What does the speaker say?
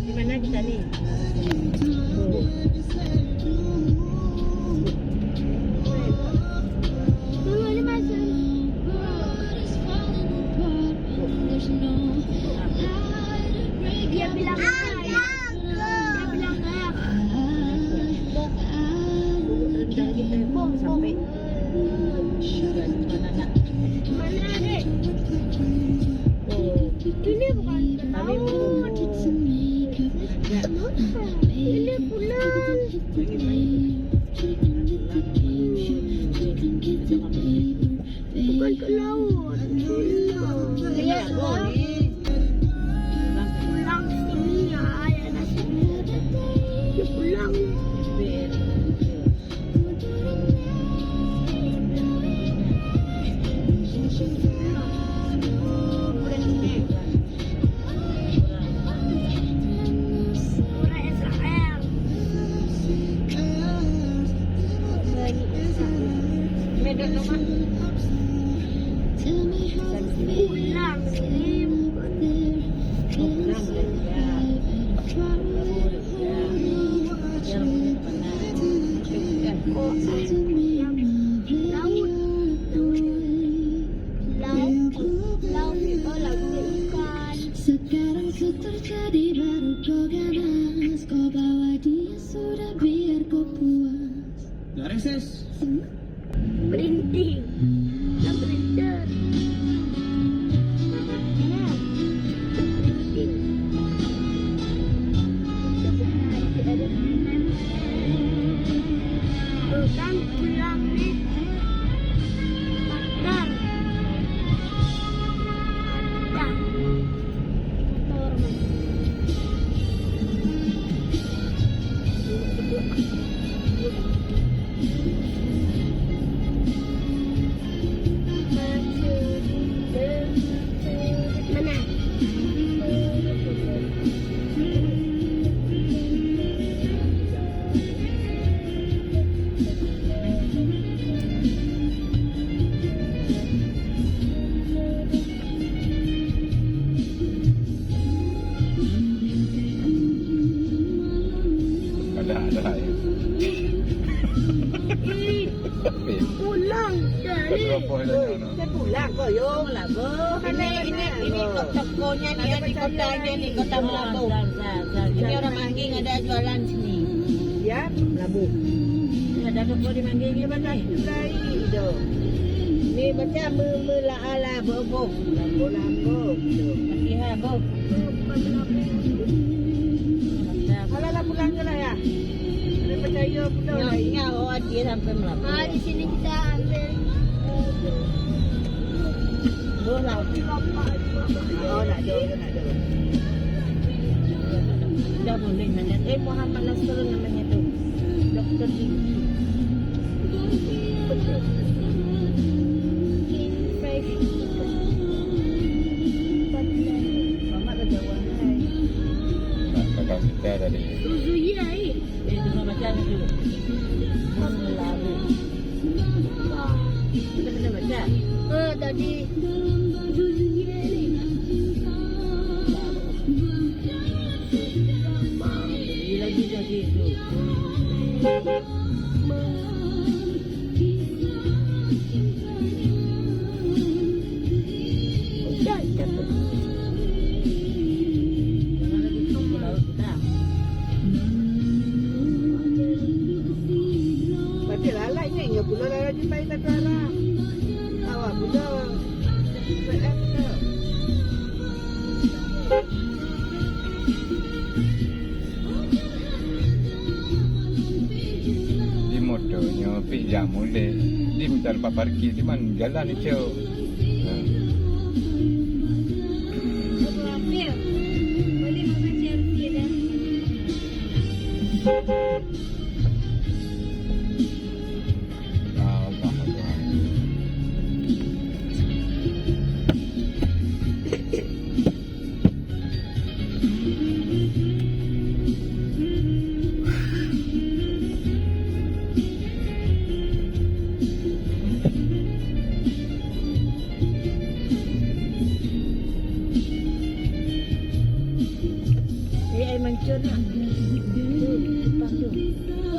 Di mana kita ni? Dia bilang Sampai mana nak? mana dek? Ini bukan Kami laut. Ini pulang. Bukan ke laut. Lihat lah. Pulang sini ya, ayah nak sini. Dia pulang. Orang Israel. Medok rumah. Pulang sini. Pulang ya. Sekarang ku terjadi baru kau ganas. Kau bawa dia sudah biar kau puas. Dah reses. Berhenti. Tak berhenti. Bukan pulang ni. Makan. Ada. Motor mas. Mana? Ada ya. Pulang dari. Saya pulang kok, Yung lah, Bu. Ini tokonya ni, ini kotanya ni, kota Melabu. Ini orang Mangging ada jualan sini. Ya, Melabu. Ada toko di Mangging ni mana? Lain tu. Ni macam melaala bobok. Lambo. Iya, Bob. Kalau pulang je lah ya. Ada percaya pulang lah. Ingat orang dia sampai Melabu. Di sini kita ambil. Bola. Oh, nak jauh. Dah boleh mana? Muhammad Nasrul namanya tu. Doktor Gigi. Mama dah jawab hai. Kakak kita dari Zuzuya ni. Itu macam tu. Melabu. Kita kena baca. Tadi Zuzuya ni. Lagi jadi tu. Pulau dah rajin baik tak arah. Awak pulau. di motornya pi jam mulai. Di minta tempat parkir di mana jalan itu. Ambil. Boleh makan selfie dah. tu.